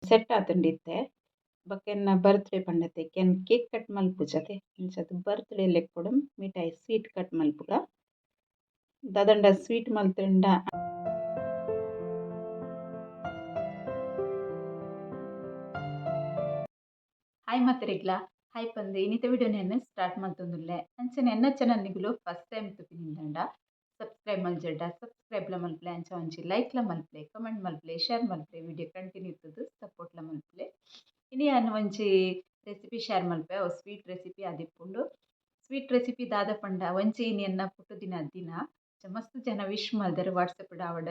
Set ಆತುಂಡಿತ್ತೆ ಬೊಕ್ಕೆನ್ನ birthday ಪಂಡತೆ ಕೆನ್ ಕೇಕ್ ಕಟ್ ಮಲ್ಪುಜತೆ ಇಂಚದ ಬರ್ತ್ಡೇ ಲೆಕ್ಕೊಡು ಮಿಠಾಯಿ ಸ್ವೀಟ್ ಕಟ್ ಮಲ್ಪುಗ ದಾದಂಡ ಸ್ವೀಟ್ ಮಲ್ತುಂಡ. ಹಾಯ್ ಮಾತ್ರೆಗ್ಲ ಹಾಯ್ ಪಂದೆ ಇನ್ನಿತ ವಿಡಿಯೋನ ಸ್ಟಾರ್ಟ್ ಮಾಡ್ತೊಂದುಲ್ಲೆ ಅಂಚನೆ ಎನ್ನ ಚಾನಲ್ನಿಗುಲು ಫಸ್ಟ್ ಟೈಮ್ ತುಪ್ಪಿನಿಂದ ಸಬ್ಸ್ಕ್ರೈಬ್ ಮಲ್ಜೆಡ್ಡ ಸಬ್ಸ್ಕ್ರೈಬ್ಲ ಮಲ್ಪಲೆ ಅಂಚ ಒಂಜಿ ಲೈಕ್ಲ ಮಲ್ಪಲೆ ಕಮೆಂಟ್ ಮಲ್ಪಲೆ ಶೇರ್ ಮಲ್ಪಲೆ ವಿಡಿಯೋ ಕಂಟಿನ್ಯೂ ಇರ್ತದೆ ಸಪೋರ್ಟ್ಲ ಮಲ್ಪಲೆ. ಇನಿ ನಾನು ಒಂಜಿ ರೆಸಿಪಿ ಶೇರ್ ಮಲ್ಪೆ ಅವು ಸ್ವೀಟ್ ರೆಸಿಪಿ ಆದಿಪ್ಪುಂಡು. ಸ್ವೀಟ್ ರೆಸಿಪಿ ದಾದ ಪಂಡ ಒಂಜಿ ಇನಿ ಎನ್ನ ಪುಟ್ಟು ದಿನ ಮಸ್ತ್ ಜನ ವಿಶ್ ಮಲ್ದೆರ್ ವಾಟ್ಸಪ್ ಆವಡ್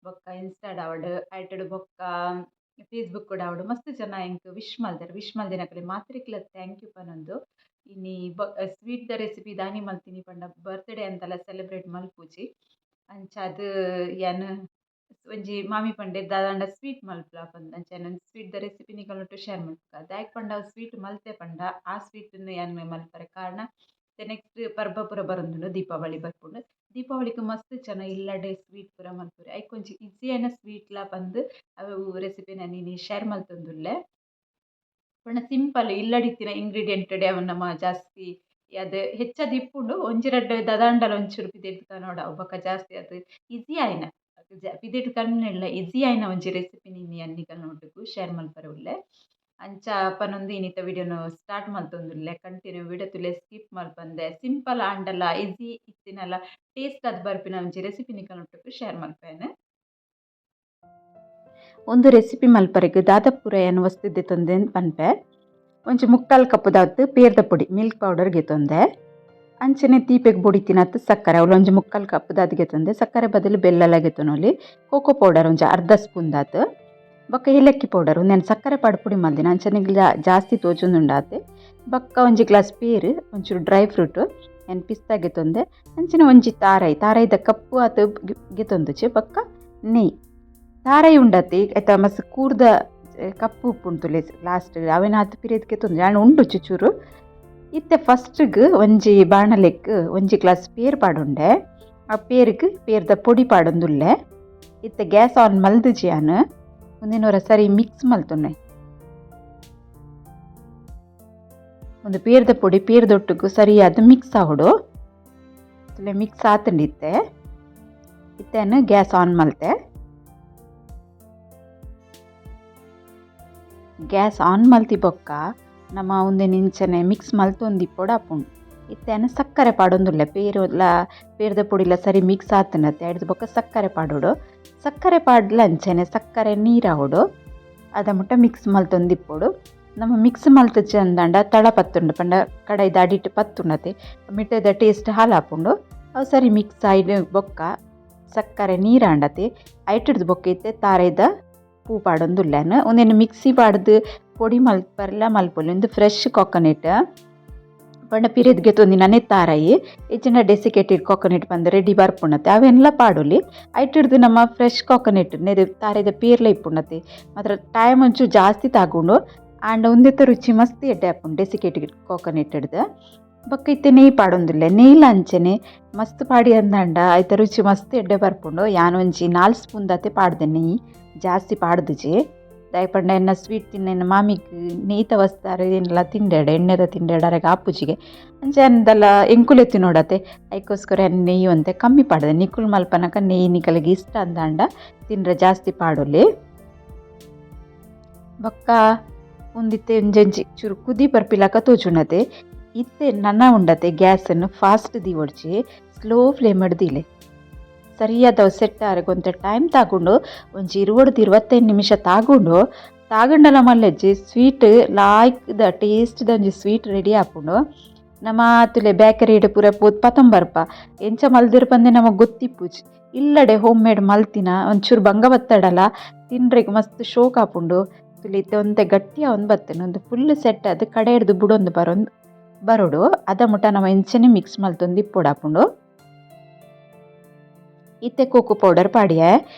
ಬೊಕ್ಕ ಇನ್ಸ್ಟಾಡ್ ಆವಡ್ ಐಟಡ್ ಬೊಕ್ಕ ಫೇಸ್ಬುಕ್ ಕೂಡ ಆವಡ್ ಮಸ್ತ್ ಜನ ಎಂಕ್ ವಿಶ್ ಮಲ್ದಿನ ಕಡೆ ಮಾತ್ರಿಕ್ಲ ಥ್ಯಾಂಕ್ ಯು ಪನೊಂದು. ಇನಿ ಸ್ವೀಟ್ ದ ರೆಸಿಪಿ ದಾನಿ ಮಲ್ತೀನಿ ಪಂಡ ಬರ್ತ್ಡೇ ಅಂತೆಲ್ಲ ಸೆಲೆಬ್ರೇಟ್ ಮಲ್ಪುಜಿ ಅಂಚ ಅದು ಯಾನ್ ಒಂಜಿ ಮಾಮಿ ಪಂಡೆ ದಾದಾಂಡ ಸ್ವೀಟ್ ಮಲ್ಪಲ ಪಂದ ಅಂಚ ನಾನು ಸ್ವೀಟ್ ದ ರೆಸಿಪಿ ನಿಕಲ್ನೊಟ್ಟು ಶೇರ್ ಮಲ್ಪುಗ ದಾಯಕ್ ಪಂಡ ಸ್ವೀಟ್ ಮಲ್ತೆ ಪಂಡ ಆ ಸ್ವೀಟ್ನ ಯಾನ್ ಮಲ್ಪರೆ ಕಾರಣ ನೆಕ್ಸ್ಟ್ ಪರ್ಬ ಪೂರ ಬರೊಂದುಂಡು ದೀಪಾವಳಿ ಬರ್ಪುಂಡು. ದೀಪಾವಳಿಗೆ ಮಸ್ತ್ ಜನ ಇಲ್ಲಡೆ ಸ್ವೀಟ್ ಪೂರ ಮಲ್ಪುರಿ ಐಕ್ ಒಂಜಿ ಈಸಿ ಆಯ್ನ ಸ್ವೀಟ್ಲ ಬಂದು ಅವು ರೆಸಿಪಿನ ನೀನು ಶೇರ್ ಮಲ್ತೊಂದುಲ್ಲೆ ಪಂಡ ಸಿಂಪಲ್ ಇಲ್ಲಡಿತ್ತಿನ ಇಂಗ್ರೀಡಿಯೆಂಟ್ ಅವು ನಮ್ಮ ಜಾಸ್ತಿ ಅದು ಹೆಚ್ಚದು ಇಪ್ಪುಂಡು ಒಂಜಿ ರಡ್ಡ್ ದದಾಂಡಲ ಒಂಚೂರು ಪಿದೆಟ್ ನೋಡ ಒಬ್ಬಕ್ಕ ಜಾಸ್ತಿ ಅದು ಈಸಿ ಆಯ್ನ ಪಿದೆಟ್ ಕಣ್ಣೆಲ್ಲ ಈಸಿ ಆಯ್ನ ಒಂಜಿ ರೆಸಿಪಿ ನೀನು ಅನ್ನಿಕಲ್ ನೋಟಕ್ಕೂ ಶೇರ್ ಮಲ್ಪರೆ ಉಲ್ಲೆ ಅಂಚ ಪನೊಂದು ಇನ್ನಿತ ವಿಡಿಯೋನು ಸ್ಟಾರ್ಟ್ ಮಲ್ತೊಂದುಲ್ಲೆ ಕಂಟಿನ್ಯೂ ವಿಡಿಯೋ ತುಲೆ ಸ್ಕಿಪ್ ಮಲ್ಪಂದೆ ಸಿಂಪಲ್ ಆಂಡಲ ಈಸಿ ಇತ್ತಿನಲ್ಲ ಟೇಸ್ಟ್ ಅದು ಬರ್ಪಿನ ಒಂಜಿ ರೆಸಿಪಿ ನಿಕಲ್ ನೋಟಕ್ಕೂ ಶೇರ್ ಮಲ್ಪೇನೆ. ಒಂದು ರೆಸಿಪಿ ಮಲ್ಪರೆಗ್ ದಾದಪುರ ಏನು ವಸ್ತು ತೊಂದೆ ಪನ್ಪೆ ಒಂಜಿ 3/4 ಕಪ್ ದಾತ್ ಪೇರ್ದ ಪೊಡಿ ಮಿಲ್ಕ್ ಪೌಡರ್ ಗೆತೊಂದೆ ಅಂಚನೆ ತೀಪೆಗ್ ಬೊಡಿ ತಿನ್ನತ್ತು ಸಕ್ಕರೆ ಅವಳು ಒಂಜಿ 3/4 ಕಪ್ ದಾತ್ ಗೆತೊಂದೆ ಸಕ್ಕರೆ ಬದಲು ಬೆಲ್ಲ ಗೆತೊನೊಲಿ ಕೋಕೋ ಪೌಡರ್ ಒಂಜಿ ಅರ್ಧ ಸ್ಪೂನ್ ದಾತ್ ಬೊಕ್ಕ ಏಲಕ್ಕಿ ಪೌಡರ್ ಒಂದೇನು ಸಕ್ಕರೆ ಪುಡಿ ಮಲ್ದಿನ ಅಂಚನೆ ಜಾಸ್ತಿ ತೋಜೊಂದುಂಡಾತೆ ಬೊಕ್ಕ ಒಂಜಿ ಗ್ಲಾಸ್ ಪೇರು ಒಂಚೂರು ಡ್ರೈ ಫ್ರೂಟ್ ಏನು ಪಿಸ್ತಾ ಗೆತೊಂದೆ ಅಂಚನೆ ಒಂಜಿ ತಾರಾಯ್ದ ಕಪ್ಪು ಆತು ಗೆತೊಂದುಚೆ ಬೊಕ್ಕ ನೆಯ್ ತಾರಾಯಿ ಉಂಡತಿ ಐತ ಮಸ್ ಕೂರ್ದ ಕಪ್ಪು ಉಪ್ಪು ಉಂಟುಲೆ ಲಾಸ್ಟ್ ಅವೇನು ಆತು ಪಿರಿಯದ್ಗೆ ತೊಂದರೆ ನಾನು ಉಂಡು ಚೂರು ಇತ್ತೆ ಫಸ್ಟ್ಗೆ ಒಂಜಿ ಬಾಣಲೆಗ್ ಒಂಜಿ ಗ್ಲಾಸ್ ಪೇರ್ ಪಾಡುಂಡೆ ಆ ಪೇರ್ದ ಪೊಡಿ ಪಾಡೊಂದುಲ್ಲೆ ಇತ್ತೆ ಗ್ಯಾಸ್ ಆನ್ ಮಲ್ದಿಜಿ ನಾನು ಒಂದಿನವರ ಸರಿ ಮಿಕ್ಸ್ ಮಲ್ತೊನ್ನೆ ಒಂದು ಪೇರ್ದ ಪೊಡಿ ಪೇರ್ದೊಟ್ಟಿಗೂ ಸರಿಯಾದ ಮಿಕ್ಸ್ ಆವಡು ಮಿಕ್ಸ್ ಆತಂಡಿತ್ತೆ ಇತ್ತೇನು ಗ್ಯಾಸ್ ಆನ್ ಮಲ್ತೆ ಗ್ಯಾಸ್ ಆನ್ ಮಲ್ತಿ ಬೊಕ್ಕ ನಮ್ಮ ಒಂದೇ ನಿಂಚನೆ ಮಿಕ್ಸ್ ಮಲ್ತೊಂದಿಪ್ಪೊಡು ಆಪುಂಡು ಇತ್ತೇನು ಸಕ್ಕರೆ ಪಾಡೊಂದುಲ್ಲೆ ಪೇರ್ದ ಪೊಡಿಲ ಸರಿ ಮಿಕ್ಸ್ ಆತನತ್ತೆ ಹಿಡ್ದು ಬೊಕ್ಕ ಸಕ್ಕರೆ ಪಾಡೋಡು ಸಕ್ಕರೆ ಪಾಡ್ಲ ಅಂಚನೆ ಸಕ್ಕರೆ ನೀರಾವಡು ಅದ ಮುಟ್ಟ ಮಿಕ್ಸ್ ಮಲ್ತೊಂದಿಪ್ಪೊಡು ನಮ್ಮ ಮಿಕ್ಸ್ ಮಲ್ತ ಚಂದಂಡ ತಳ ಪತ್ತುಂಡು ಪಂಡ ಕಡಾಯಿ ದಾಡಿಟ್ಟು ಪತ್ತುಂಡತೆ ಮಿಠಾಯ್ದ ಟೇಸ್ಟ್ ಹಾಲಾಪುಂಡು ಅವು ಸರಿ ಮಿಕ್ಸ್ ಆಯ್ದು ಬೊಕ್ಕ ಸಕ್ಕರೆ ನೀರಾಂಡತೆ ಐಟಿಡ್ದು ಬೊಕ್ಕ ಇತ್ತೆ ತಾರಾಯ್ದ ಪೂ ಪಾಡೊಂದುಲ್ಲೆನ್ ಒಂದೇನು ಮಿಕ್ಸಿ ಪಾಡ್ದು ಪೊಡಿ ಮಲ್ಪರ್ಲ ಮಲ್ಪೊಲಿ ಒಂದು ಫ್ರೆಶ್ ಕೊಕೊನೆಟ್ ಪಂಡ ಪಿರಿಯದ್ಗೆ ತೊಂದಿನ ತಾರಾಯಿ ಹೆಚ್ಚಿನ ಡೆಸಿಕೇಟೆಡ್ ಕೊಕೊನೆಟ್ ಬಂದು ರೆಡಿ ಬರ್ಪುಣ್ಣತೆ ಅವೆಲ್ಲ ಪಾಡೊಲಿ ಐಟಿಡ್ದು ನಮ್ಮ ಫ್ರೆಶ್ ಕೊಕೊನೆಟ್ ನೆದೆ ತಾರಾಯ್ದ ಪೇರ್ಲ ಇಪ್ಪುಣ್ಣತೆ ಮಾತ್ರ ಟೈಮ್ ಒಂಚೂರು ಜಾಸ್ತಿ ತಾಗೊಂಡು ಆಂಡ ಒಂದೆತ್ತ ರುಚಿ ಮಸ್ತ್ ಎಡ್ಡೆ ಆಪುಂಡು ಡೆಸಿಕೇಟೆಡ್ ಕೊಕೊನೆಟ್ ಹಿಡ್ದು ಬೊಕ್ಕ ಇತ್ತೆ ನೆಯ್ ಪಾಡೊಂದುಲ್ಲೆ ನೆಯ್ಲ ಅಂಚನೆ ಮಸ್ತ್ ಪಾಡಿ ಅಂದಂಡ ಐತ ರುಚಿ ಮಸ್ತ್ ಎಡ್ಡೆ ಬರ್ಪುಂಡು ಯಾನೊಂಜಿ 4 ಸ್ಪೂನ್ ದಾತೆ ಪಾಡ್ದೆ ನೆಯ್ ಜಾಸ್ತಿ ಪಾಡ್ದುಜಿ ದಯಪಂಡ ಎನ್ನ ಸ್ವೀಟ್ ತಿನ್ನ ಮಾಮಿಗ್ ನೀತ ವಸ್ತಾರೆ ಏನೆಲ್ಲ ತಿಂಡೆಡ ಎಣ್ಣೆದ ತಿಂಡೆಡಾರೆಗ ಆಪುಜಿಗೆ ಅಂಚೆ ಅಂದಲ್ಲ ಎಂಕುಲೆ ತಿನ್ನೋಡತೆ ಅದಕ್ಕೋಸ್ಕರ ನೆಯ್ಯಿ ಅಂತೆ ಕಮ್ಮಿ ಪಾಡ್ದೆ ನಿಕುಲ್ ಮಲ್ಪನಕ ನೆಯ್ಯಿ ನಿಕಲಿಗೆ ಇಷ್ಟ ಅಂದಾಂಡ ತಿಂದ್ರೆ ಜಾಸ್ತಿ ಪಾಡೊಲಿ ಬೊಕ್ಕ ಒಂದಿತ್ತೆ ಒಂಜಂಜಿ ಚೂರು ಕುದಿ ಬರ್ಪಿಲಕ ತೋಜುಂಡತೆ ಇತ್ತೆ ನನ್ನ ಉಂಡತೆ ಗ್ಯಾಸನ್ನು ಫಾಸ್ಟ್ ದೀವೊಡ್ಚಿ ಸ್ಲೋ ಫ್ಲೇಮ್ ಹಿಡ್ದಿಲೆ ಸರಿಯಾದ ಸೆಟ್ ಆರೆಗೊಂತ ಟೈಮ್ ತಗೊಂಡು ಒಂಜಿ 20-25 ನಿಮಿಷ ತಾಗೊಂಡಲ ಮಲ್ಲೆಜ್ಜಿ ಸ್ವೀಟ್ ಲಾಯ್ಕ್ದ ಟೇಸ್ಟ್ದ ಒಂಜಿ ಸ್ವೀಟ್ ರೆಡಿ ಆಪುಂಡು. ನಮ್ಮ ಆತುಲೆ ಬೇಕರಿಡ್ ಪೂರ ಪೋದು ಪತಂಬರ್ಪ ಎಂಚ ಮಲ್ದಿರು ಬಂದೆ ನಮಗೆ ಗೊತ್ತಿಪ್ಪುಜಿ ಇಲ್ಲಡೆ ಹೋಮ್ ಮೇಡ್ ಮಲ್ತಿನ ಒಂಚೂರು ಬಂಗ ಬತ್ತಡಲ್ಲ ತಿನ್ರೆಗ್ ಮಸ್ತ್ ಶೋಕ್ ಆಪುಂಡು ತುಲಿ ಇತ್ತೆ ಒಂತೆ ಗಟ್ಟಿ ಒಂದು ಬತ್ತೇನೆ ಒಂದು ಫುಲ್ ಸೆಟ್ ಅದು ಕಡೆ ಹಿಡ್ದು ಬುಡೊಂದು ಬರೋಡು ಅದ ಮುಟ್ಟ ನಮ್ಮ ಎಂಚನೆ ಮಿಕ್ಸ್ ಮಲ್ತೊಂದು ಇಪ್ಪೊಡಾಪುಂಡು ಇತ್ತೆ ಕೋಕೋ ಪೌಡರ್ ಪಾಡಿಯೆ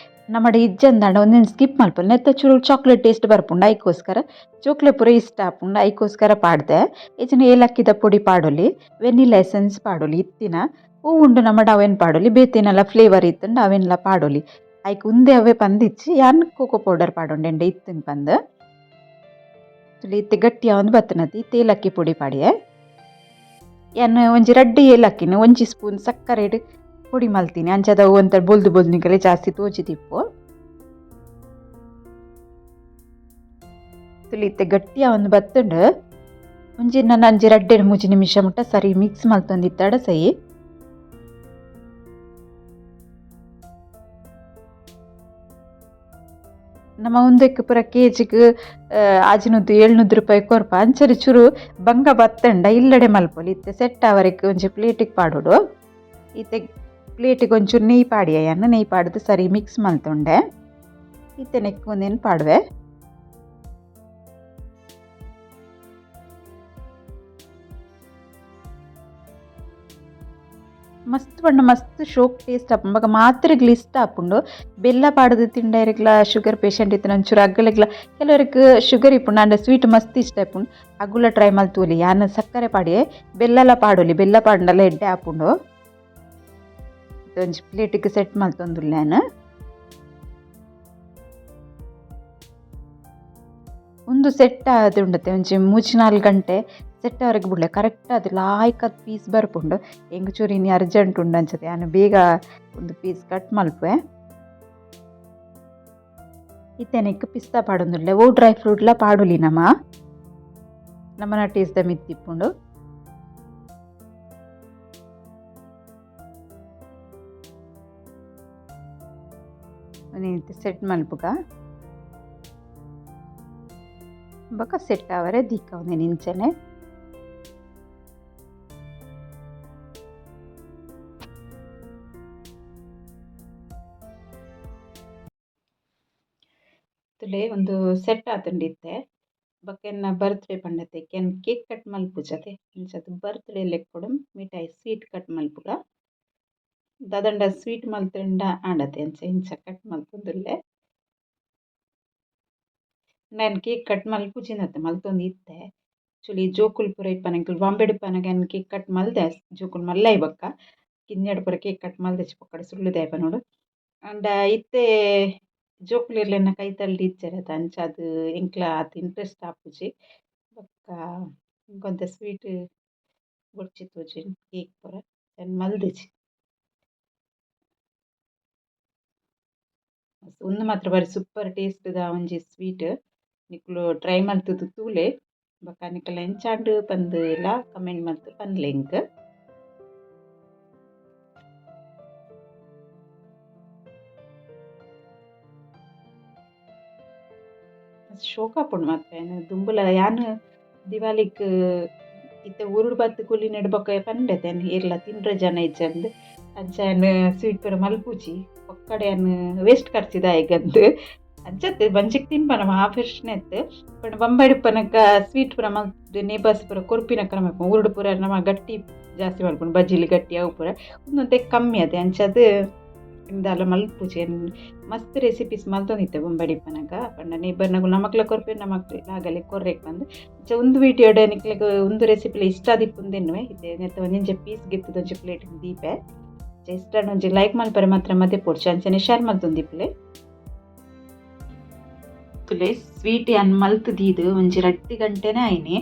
ನಮ್ಮಡೆ ಇಜ್ಜಂದಾಂಡ ಒಂದೇನು ಸ್ಕಿಪ್ ಮಲ್ಪೊಲಿ ನೆತ್ತ ಚೂರು ಚಾಕ್ಲೇಟ್ ಟೇಸ್ಟ್ ಬರ್ಪುಂಡು ಐಕೋಸ್ಕರ ಚೋಕ್ಲೇಟ್ ಪೂರ ಇಷ್ಟ ಆಪುಂಡು ಐಕೋಸ್ಕರ ಪಾಡ್ದೆ ಹೆಚ್ಚಿನ ಏಲಕ್ಕಿದ ಪೊಡಿ ಪಾಡೊಲಿ ವೆನಿಲಾ ಎಸೆನ್ಸ್ ಪಾಡೊಲಿ ಇತ್ತಿನ ಹೂ ಉಂಡು ನಮ್ಮಡ ಅವೇನು ಪಾಡೊಲಿ ಬೇತೇನೆಲ್ಲ ಫ್ಲೇವರ್ ಇತ್ತಂಡು ಅವೆಲ್ಲ ಪಾಡೊಲಿ ಐಕ್ ಉಂದೆ ಅವೇ ಪಂದಿಚ್ಚಿ ಯಾನ್ ಕೋಕೋ ಪೌಡರ್ ಪಾಡೊಂಡೆಂಡೆ ಇತ್ತಿನ ಪಂದು ಇತ್ತೆ ಗಟ್ಟಿಯ ಒಂದು ಬತ್ತನತಿ ಇತ್ತೆ ಏಲಕ್ಕಿ ಪುಡಿ ಪಾಡಿಯೆ ಏನು ಒಂಜಿ ರಡ್ಡು ಏಲಕ್ಕಿನ ಒಂಜಿ ಸ್ಪೂನ್ ಸಕ್ಕರೆ ಪುಡಿ ಮಲ್ತೀನಿ ಅಂಚದ ಒಂತ ಬೊಲ್ದು ಬೊಲ್ದು ಜಾಸ್ತಿ ತೋಜಿ ತಿಪ್ಪು ಇತ್ತೆ ಗಟ್ಟಿಯ ಒಂದು ಬತ್ತುಂಡು ಒಂಜಿ ನಾನು ಅಂಜಿ 2-3 ನಿಮಿಷ ಮುಟ್ಟ ಸರಿ ಮಿಕ್ಸ್ ಮಲ್ತೊಂದಿತ್ತಾಡ ಸೈ ನಮ್ಮ ಒಂದಕ್ಕೆ ಪೂರ ಕೆಜಿಗೆ ಆಜಿನದ್ದು 700 ರೂಪಾಯಿ ಕೊರ್ಪ ಅಂಚರಿ ಚೂರು ಬಂಗ ಬತ್ತಂಡ ಇಲ್ಲಡೆ ಮಲ್ಪೊಲಿ ಇತ್ತೆ ಸೆಟ್ ಅವರಿಗೆ ಒಂಚಿ ಪ್ಲೇಟಿಗೆ ಪಾಡೋಡು ಇತ್ತೆ ಪ್ಲೇಟಿಗೆ ಒಂಚೂರು ನೆಯ್ಯಿ ಪಾಡಿಯನ್ನ ನೆಯ್ಯಿ ಪಾಡ್ದು ಸರಿ ಮಿಕ್ಸ್ ಮಲ್ತೊಂಡೆ ಇತ್ತೆ ನೆಕ್ ಒಂದೇನು ಪಾಡುವೆ ಮಸ್ತ್ ಬಣ್ಣ ಮಸ್ತ್ ಶೋಕ್ ಟೇಸ್ಟ್ ಆಪುಂಡು ಮಾತ್ರೆಗ್ಲ ಇಷ್ಟ ಆಪುಂಡು ಬೆಲ್ಲ ಪಾಡದು ತಿಂಡೈರೆಗ್ಲ ಶುಗರ್ ಪೇಷಂಟ್ ಇತ್ತು ಒಂಚೂರು ಅಗ್ಗಲೆಗ್ಲ ಕೆಲವರಿಗೆ ಶುಗರ್ ಇಪ್ಪುಂಡು ಅಂಡ ಸ್ವೀಟ್ ಮಸ್ತ್ ಇಷ್ಟ ಆಪುಂಡು ಅಗ್ಗುಲ ಟ್ರೈ ಮಲ್ತೋಲಿ ಯಾನು ಸಕ್ಕರೆ ಪಾಡಿ ಬೆಲ್ಲಲ ಪಾಡೋಲಿ ಬೆಲ್ಲ ಪಾಡಂಡಲ್ಲ ಎಡ್ಡೆ ಆಪುಂಡು ಒಂಜಿ ಪ್ಲೇಟಿಗೆ ಸೆಟ್ ಮಲ್ತೊಂದುಲ್ಲೇನು ಒಂದು ಸೆಟ್ ಅದು ಉಂಡತೆ ಒಂಜಿ 3-4 ಗಂಟೆ ಸೆಟ್ ಅವರೆಗೆ ಬಿಡ್ಲೆ ಕರೆಕ್ಟ್ ಅದು ಲಾಯ್ಕದ ಪೀಸ್ ಬರ್ಪುಂಡು ಹೆಂಗ್ ಚೂರು ಇನ್ನು ಅರ್ಜೆಂಟ್ ಉಂಡು ಅನ್ಸತ್ತೆ ನಾನು ಬೇಗ ಒಂದು ಪೀಸ್ ಕಟ್ ಮಲ್ಪೆ ಇತ್ತೇನಕ್ಕೆ ಪಿಸ್ತಾ ಪಾಡೊಂದುಲ್ಲೆ ಓ ಡ್ರೈ ಫ್ರೂಟ್ಲ ಪಾಡುಲಿ ನಮ್ಮನ ಟೇಸ್ಟ್ ಮಿತ್ತಿಪ್ಪುಂಡು ಸೆಟ್ ಮಲ್ಪುಗ ಬೊಕ ಸೆಟ್ ಅವರೆ ದೀಕವನೆ ನಿಂಚನೆ ಒಂದು ಸೆಟ್ ಆತುಂಡಿತ್ತೆ ಬೊಕೆನ್ನ ಬರ್ತ್ಡೇ ಪಂಡತೆ ಕೆನ್ ಕೇಕ್ ಕಟ್ ಮಲ್ಪುಜತೆ ಇಂಚದು ಬರ್ತ್ಡೇ ಲೆಕ್ಕೊಡು ಮಿಠಾಯಿ ಸ್ವೀಟ್ ಕಟ್ ಮಲ್ಪುಗ ದಾದಂಡ ಸ್ವೀಟ್ ಮಲ್ತುಂಡ ಆಂಡತೆ ಇಂಚ ಕಟ್ ಮಲ್ಪುಂದುಲ್ಲೆ ನಾನು ಕೇಕ್ ಕಟ್ ಮಲ್ಪುಜಿನತ್ತೆ ಮಲ್ತೊಂದು ಇತ್ತೆ ಆ್ಯಕ್ಚುಲಿ ಜೋಕುಲು ಪೂರ ಇಪ್ಪನಂಕಲ್ ಬಾಂಬೆಡು ಪನಗ ಕೇಕ್ ಕಟ್ ಮಲ್ದೆ ಜೋಕುಲು ಮಲ್ಲೈ ಬೊಕ್ಕ ಕಿನ್ನೆಡು ಪೂರ ಕೇಕ್ ಕಟ್ ಮಲ್ದೆಚ್ಚಿ ಪೊಕ್ಕಡೆ ಸುಳ್ಳುದೆ ಪನೋಡು ಅಂಡ ಇತ್ತೆ ಜೋಕುಲು ಇರ್ಲೆನ್ನ ಕೈ ತಳ್ಳಿ ಇಚ್ಚೆರತ ಅಂಚ ಅದು ಎಂಕ್ಲ ಅದು ಇಂಟ್ರೆಸ್ಟ್ ಆಪುಜಿ ಬೊಕ್ಕ ಇಂಕೊಂತ ಸ್ವೀಟ್ ಬೊಡ್ಚಿ ತೋಜಿ ಕೇಕ್ ಪೂರ ಮಲ್ದೆಚ್ಚಿ ಒಂದು ಮಾತ್ರ ಬಾರಿ ಸೂಪರ್ ಟೇಸ್ಟ್ದ ಒಂಜಿ ಸ್ವೀಟ್ ನಿಕ್ಲು ಟ್ರೈ ಮಲ್ತುದು ತೂಲೆ ಬೊಕ ನಿಕಲ ಎಂಚಾಂಡ್ ಪಂದುಲ ಕಮೆಂಟ್ ಮಲ್ತು ಪನ್ಲೆ ಇಂಕ್ ಶೋಕ ಆಪುಂಡು ಮಾತ್ರ ದುಂಬುಲ ಯಾನು ದಿವಾಲಿಗ್ ಇತ್ತೆ ಉರುಡು ಬತ್ತು ಕುಲಿ ನೆಡ್ಬೊಕ ಪಂಡೆತೆ ಏರ್ಲ ತಿನ್ರೆ ಜನ ಇಜ್ಜಂದು ಅಂಚ ಸ್ವೀಟ್ ಪೂರ ಮಲ್ಪುಜಿ ಒಕ್ಕಡೆ ವೇಸ್ಟ್ ಖರ್ಚಿದ ಈಗಂದು ಅಂಚತ್ತೆ ಬಂಚಿಗೆ ತಿನ್ಪನ ಹಾಫ್ ಎಷ್ಟನೆತ್ತು ಪಂಡ ಬಂಬಾಡಿ ಪನಕ ಸ್ವೀಟ್ ಪೂರ ಮಲ್ತು ನೇಬರ್ಸ್ ಪೂರ ಕೊರ್ಪಿನ ಕ್ರಮ ಉರುಡು ಪೂರ ನಮ್ಮ ಗಟ್ಟಿ ಜಾಸ್ತಿ ಮಲ್ಪುಂಡು ಬಜ್ಜಿಲಿ ಗಟ್ಟಿ ಅವು ಪೂರ ಒಂದೊಂದೇ ಕಮ್ಮಿ ಅದೇ ಅಂಚದು ಇಂದಲ್ಲ ಮಲ್ಪುಜಿ ಮಸ್ತ್ ರೆಸಿಪೀಸ್ ಮಲ್ತೊಂದಿತ್ತೆ ಬೊಂಬಾಡಿ ಪನಗ ಪಂಡ ನೇಬರ್ನಾಗು ನಮಕ್ಲ ಕೊರ್ಪೆ ನಮಕ್ಲೆ ಆಗಲೆ ಕೊರ್ರೆಕ್ ಬಂದು ಒಂದು ವಿಡಿಯೋಡ ನಿಕ್ಲೆಗ್ ಒಂದು ರೆಸಿಪಿಲ ಇಷ್ಟ ಆದಿಪ್ಪುಂದೆನ್ನುವೆ ಇದೆ ನೆತ್ತ ಒಂಜಿ ಪೀಸ್ ಗೆತ್ತದ ಒಂಜಿ ಪ್ಲೇಟ್ ದೀಪೆ ಇಷ್ಟ ಒಂಜಿ ಲೈಕ್ ಮಲ್ಪರೆ ಮಾತ್ರ ಮತ್ತೆ ಪೋಡ್ಚು ಅಂಚನೆ ಶೇರ್ ಮಲ್ತೊಂದಿಪ್ಪಲೆ ತುಲೆ ಸ್ವೀಟ್ ಅನ್ ಮಲ್ತು ದೀದು ಒಂಜಿ 2 ಗಂಟೆನೇ ಆಯ್ನಿ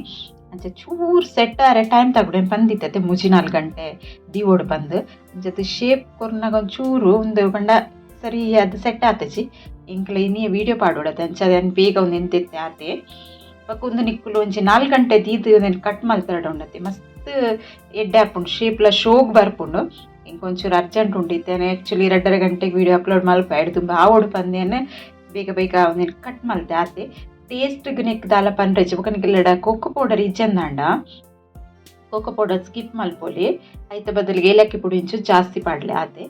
ಅಂಚ ಚೂರು ಸೆಟ್ ಆರೆ ಟೈಮ್ ತಗೊಡೆ ಬಂದಿತ್ತೆ 3-4 ಗಂಟೆ ದೀವೋಡು ಬಂದು ಅಂಚದು ಶೇಪ್ ಕೊರ್ನಾಗ ಒಂಚೂರು ಒಂದು ಬಂಡ ಸರಿ ಅದು ಸೆಟ್ ಆತಜಿ ಇಂಕ್ಲ ಇನ್ನಿಯ ವೀಡಿಯೋ ಪಾಡೋಡತ್ತೆ ಅಂಚ ಅದನ್ನು ಬೇಗ ಒಂದು ಎಂತೆತ್ತೆ ಆತೆ ಬೊಕ ಒಂದು ನಿಕ್ಕುಲು ಒಂಜಿ 4 ಗಂಟೆ ದೀದು ನಾನು ಕಟ್ ಮಲ್ತಾಡ ಉಂಡತ್ತೆ ಮಸ್ತ್ ಎಡ್ಡೆ ಹಾಪುಂಡು ಶೇಪ್ಲ ಶೋಗ್ ಬರ್ಪುಂಡು ಇಂಕೊಂಚೂರು ಅರ್ಜೆಂಟ್ ಉಂಡಿದ್ದೇನೆ ಆ್ಯಕ್ಚುಲಿ 2.5 ಗಂಟೆಗೆ ವೀಡಿಯೋ ಅಪ್ಲೋಡ್ ಮಲ್ಪ ಎಡು ತುಂಬ ಆವೋಡು ಪಂದೇನೆ ಬೇಗ ಬೇಗ ಒಂದೇನು ಕಟ್ ಮಲ್ತೆ ಆತೆ ಟೇಸ್ಟ್ಗೆ ನೆಕ್ ದಾಲ ಪನ್ರೆಜಿ ಬೊಕನಿಕ್ಕೆಲ್ಲಡ ಕೋಕೋ ಪೌಡರ್ ಇಜ್ಜಂದಾಂಡ ಕೋಕೋ ಪೌಡರ್ ಸ್ಕಿಪ್ ಮಲ್ಪೊಲಿ ಐತ ಬದಲಿಗೆ ಏಲಕ್ಕಿ ಪುಡಿ ಇಂಚು ಜಾಸ್ತಿ ಪಾಡ್ಲೆ ಆತೆ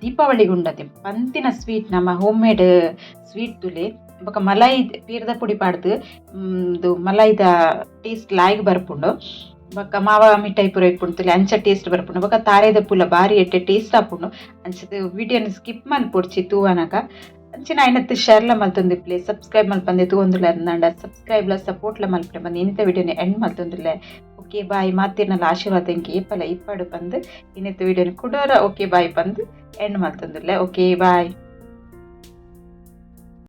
ದೀಪಾವಳಿಗೆ ಉಂಡತೆ ಪಂತಿನ ಸ್ವೀಟ್ ನಮ್ಮ ಹೋಮ್ ಮೇಡ್ ಸ್ವೀಟ್ ತುಲೆ ಬೊಕ ಮಲಾಯಿ ಪೀರ್ದ ಪುಡಿ ಪಾಡ್ದು ಇದು ಮಲಾಯಿದ ಟೇಸ್ಟ್ ಲಾಯ್ಗ್ ಬರ್ಪುಂಡು ಬೊಕ ಮಾವ ಮಿಠಾಯಿ ಪೂರ ಇಪ್ಪುಂಡು ಅಂಚ ಟೇಸ್ಟ್ ಬರ್ಪುಂಡು ಬೊಕ ತಾರೆದ ಪುಲ ಬಾರಿ ಎಡ್ಡೆ ಟೇಸ್ಟ್ ಆಪುಂಡು ಅಂಚದ ವಿಡಿಯೋನ ಸ್ಕಿಪ್ ಮಲ್ಪೊಡ್ಚಿ ತೂವನಗ ಅಂಚಿನ ಐನತ್ತು ಶೇರ್ಲ ಮಲ್ತೊಂದಿಪ್ಲೆ ಸಬ್ಸ್ಕ್ರೈಬ್ ಮಲ್ಪಂದೆ ತೂವೊಂದುಲ್ಲ ಅಂದಾಂಡ ಸಬ್ಸ್ಕ್ರೈಬ್ಲ ಸಪೋರ್ಟ್ಲ ಮಲ್ಪರೆ ಬಂದು ಇನ್ನಿತ ವಿಡಿಯೋನ ಎಂಡ್ ಮಲ್ತೊಂದುಲ್ಲೆ ಓಕೆ ಬಾಯ್ ಮಾತಿರ್ನಲ್ಲ ಆಶೀರ್ವಾದ ಇಂಕಿ ಏಪಲ ಇಪ್ಪಡು ಬಂದು ಇನ್ನಿತ ವಿಡಿಯೋನ ಕೊಡೋರ ಓಕೆ ಬಾಯ್ ಬಂದು ಎಂಡ್ ಮಲ್ತೊಂದುಲ್ಲೆ ಓಕೆ ಬಾಯ್.